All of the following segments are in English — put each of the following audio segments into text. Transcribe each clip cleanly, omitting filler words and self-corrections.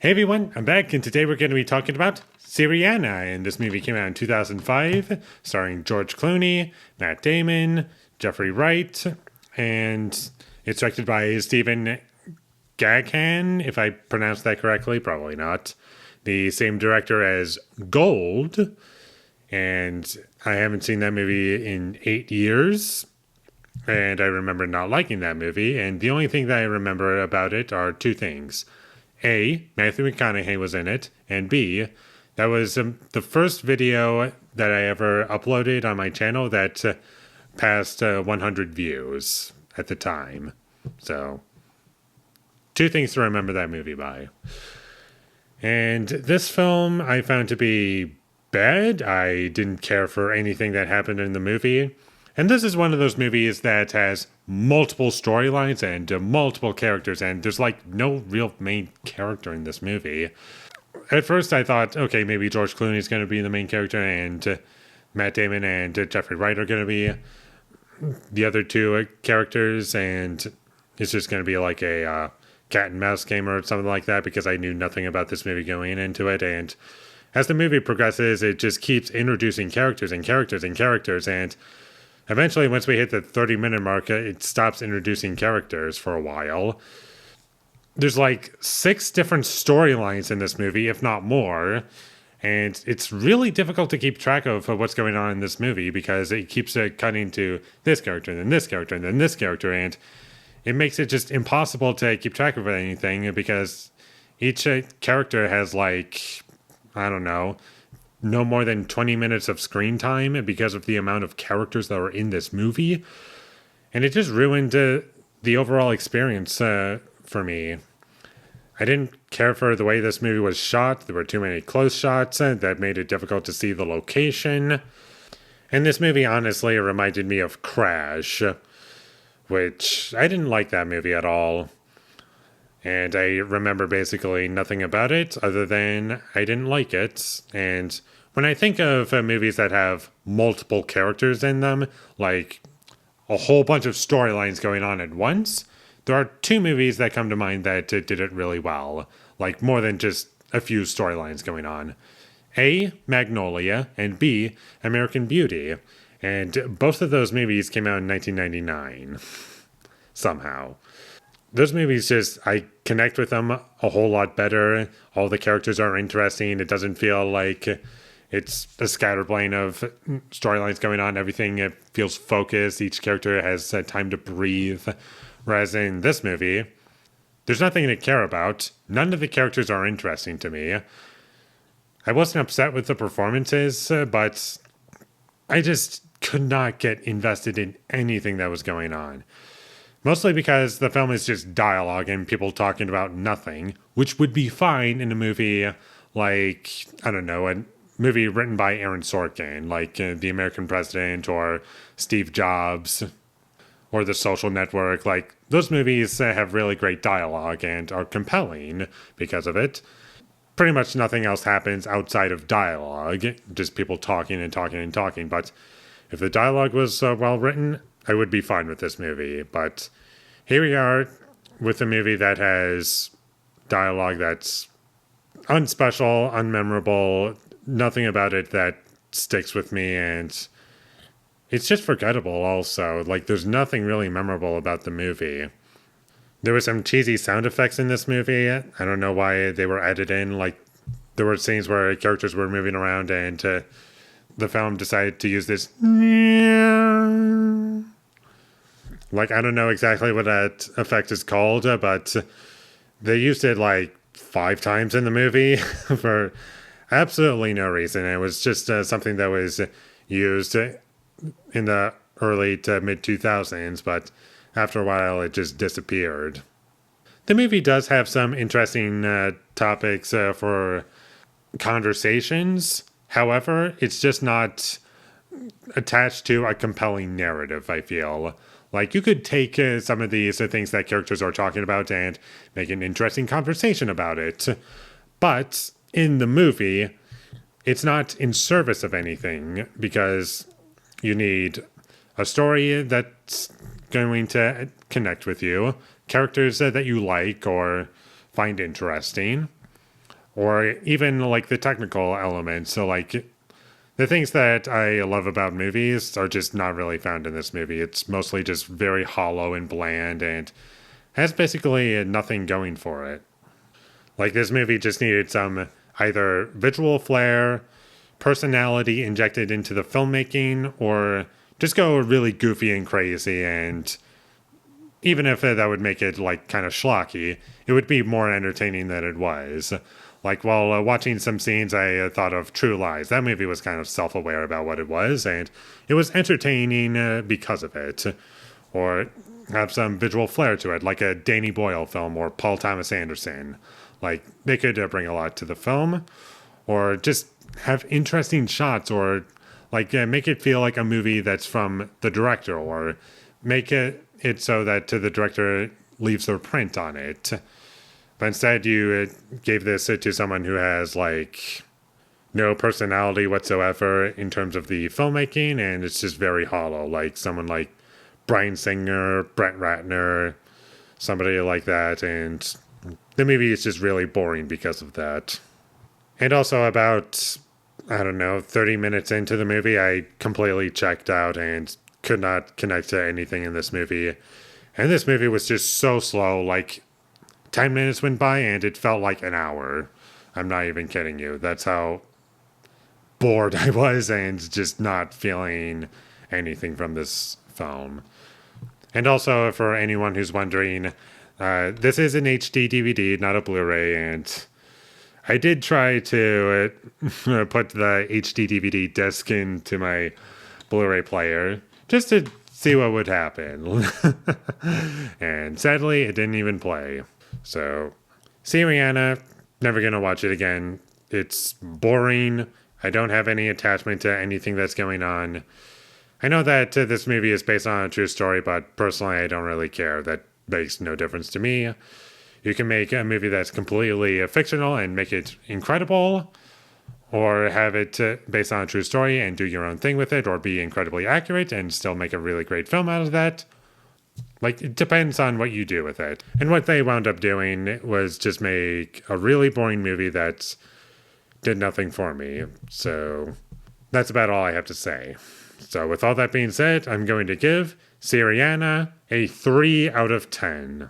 Hey everyone, I'm back, and today we're going to be talking about Syriana. And this movie came out in 2005, starring George Clooney, Matt Damon, Jeffrey Wright, and it's directed by Stephen Gaghan, if I pronounced that correctly, probably not. The same director as Gold, and I haven't seen that movie in 8 years. And I remember not liking that movie, and the only thing that I remember about it are two things. A, Matthew McConaughey was in it, and B, that was the first video that I ever uploaded on my channel that passed 100 views at the time. So, two things to remember that movie by. And this film I found to be bad. I didn't care for anything that happened in the movie. And this is one of those movies that has multiple storylines and multiple characters, and there's like no real main character in this movie. At first I thought, okay, maybe George Clooney is going to be the main character, and Matt Damon and Jeffrey Wright are going to be the other two characters, and it's just going to be like a cat and mouse game or something like that, because I knew nothing about this movie going into it. And as the movie progresses, it just keeps introducing characters and characters and characters, and eventually, once we hit the 30-minute mark, it stops introducing characters for a while. There's like 6 different storylines in this movie, if not more, and it's really difficult to keep track of what's going on in this movie because it keeps cutting to this character, and then this character, and then this character, and it makes it just impossible to keep track of anything because each character has like, I don't know, no more than 20 minutes of screen time because of the amount of characters that are in this movie. And it just ruined the overall experience for me. I didn't care for the way this movie was shot. There were too many close shots that made it difficult to see the location. And this movie, honestly, reminded me of Crash, which I didn't like that movie at all. And I remember basically nothing about it other than I didn't like it. And when I think of movies that have multiple characters in them, like a whole bunch of storylines going on at once, there are 2 movies that come to mind that did it really well. Like more than just a few storylines going on. A, Magnolia, and B, American Beauty. And both of those movies came out in 1999. Somehow. Those movies I connect with them a whole lot better. All the characters are interesting. It doesn't feel like it's a scatterbrain of storylines going on. Everything feels focused. Each character has time to breathe. Whereas in this movie, there's nothing to care about. None of the characters are interesting to me. I wasn't upset with the performances, but I just could not get invested in anything that was going on. Mostly because the film is just dialogue and people talking about nothing, which would be fine in a movie like, I don't know, a movie written by Aaron Sorkin, like The American President or Steve Jobs or The Social Network. Like, those movies have really great dialogue and are compelling because of it. Pretty much nothing else happens outside of dialogue, just people talking and talking and talking. But if the dialogue was well written, I would be fine with this movie, but here we are with a movie that has dialogue that's unspecial, unmemorable, nothing about it that sticks with me, and it's just forgettable also. Like, there's nothing really memorable about the movie. There were some cheesy sound effects in this movie. I don't know why they were added in. Like, there were scenes where characters were moving around and the film decided to use this. Like, I don't know exactly what that effect is called, but they used it like 5 times in the movie for absolutely no reason. It was just something that was used in the early to mid 2000s, but after a while it just disappeared. The movie does have some interesting topics for conversations. However, it's just not attached to a compelling narrative, I feel. Like, you could take some of these things that characters are talking about and make an interesting conversation about it. But in the movie, it's not in service of anything because you need a story that's going to connect with you, characters that you like or find interesting, or even like the technical elements. So like the things that I love about movies are just not really found in this movie. It's mostly just very hollow and bland and has basically nothing going for it. Like this movie just needed some either visual flair, personality injected into the filmmaking, or just go really goofy and crazy. And even if that would make it like kind of schlocky, it would be more entertaining than it was. Like while watching some scenes, I thought of True Lies. That movie was kind of self-aware about what it was, and it was entertaining because of it. Or have some visual flair to it, like a Danny Boyle film or Paul Thomas Anderson. Like they could bring a lot to the film, or just have interesting shots, or like make it feel like a movie that's from the director, or make it so that the director leaves their print on it. But instead, you gave this to someone who has like no personality whatsoever in terms of the filmmaking, and it's just very hollow. Like someone like Bryan Singer, Brett Ratner, somebody like that, and the movie is just really boring because of that. And also, about, I don't know, 30 minutes into the movie, I completely checked out and could not connect to anything in this movie. And this movie was just so slow. Like 10 minutes went by and it felt like an hour. I'm not even kidding you. That's how bored I was and just not feeling anything from this film. And also, for anyone who's wondering, this is an HD DVD, not a Blu-ray, and I did try to put the HD DVD disc into my Blu-ray player just to see what would happen. And sadly, it didn't even play. So, Syriana, never gonna watch it again. It's boring. I don't have any attachment to anything that's going on. I know that this movie is based on a true story, but personally, I don't really care. That makes no difference to me. You can make a movie that's completely fictional and make it incredible, or have it based on a true story and do your own thing with it, or be incredibly accurate and still make a really great film out of that. Like, it depends on what you do with it. And what they wound up doing was just make a really boring movie that did nothing for me. So that's about all I have to say. So with all that being said, I'm going to give Syriana a 3 out of 10.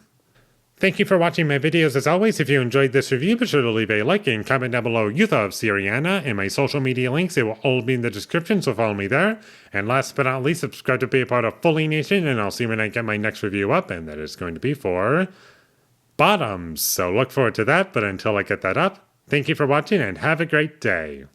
Thank you for watching my videos. As always, if you enjoyed this review, be sure to leave a like and comment down below what you thought of Syriana, and my social media links, they will all be in the description, so follow me there. And last but not least, subscribe to be a part of Foley Nation, and I'll see you when I get my next review up, and that is going to be for Bottoms. So look forward to that, but until I get that up, thank you for watching and have a great day.